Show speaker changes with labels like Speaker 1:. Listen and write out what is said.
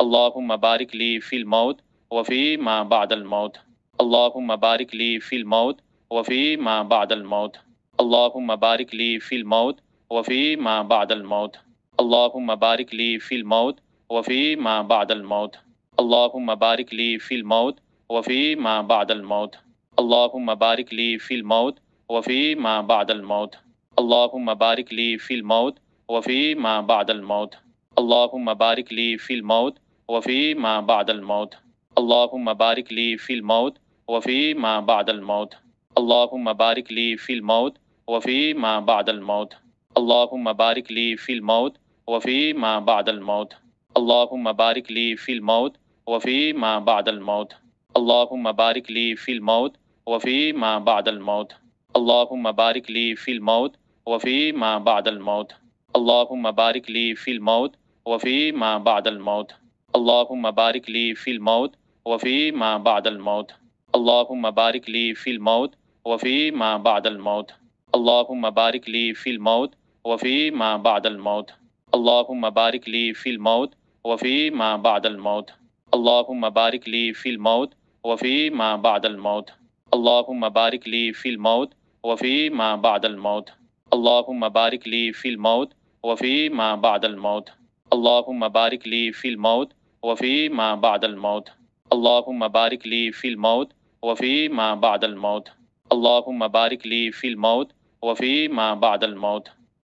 Speaker 1: اللهم بارك لي في الموت وفي ما بعد الموت. اللهم بارك لي في الموت وفي ما بعد الموت. اللهم بارك لي في الموت وفي ما بعد الموت. اللهم بارك لي في الموت وفي ما بعد الموت. اللهم بارك لي في الموت وفي ما بعد الموت. اللهم بارك لي في الموت وفي ما بعد الموت. اللهم بارك لي في الموت وفي ما بعد الموت. اللهم بارك لي في الموت وفي ما بعد الموت. اللهم بارك لي في الموت وفي ما بعد الموت. اللهم بارك لي في الموت وفي ما بعد الموت. اللهم بارك لي في الموت وفي ما بعد الموت. اللهم بارك لي في الموت وفي ما بعد الموت. اللهم بارك لي في الموت وفي ما بعد الموت. اللهم بارك لي في الموت وفي ما بعد الموت. اللهم بارك لي في الموت وفي ما بعد الموت. اللهم بارك لي في الموت وفي ما بعد الموت. اللهم بارك لي في الموت وفي ما بعد الموت. اللهم بارك لي في الموت وفي ما بعد الموت. اللهم بارك لي في الموت وفي ما بعد الموت. اللهم بارك لي في الموت وفي ما بعد الموت. اللهم بارك لي في الموت وفي ما بعد الموت. اللهم بارك لي في الموت وفي ما بعد الموت. اللهم بارك لي في الموت وفي ما بعد الموت. اللهم بارك لي في الموت وفي ما بعد الموت. اللهم بارك لي في الموت وفي ما بعد الموت.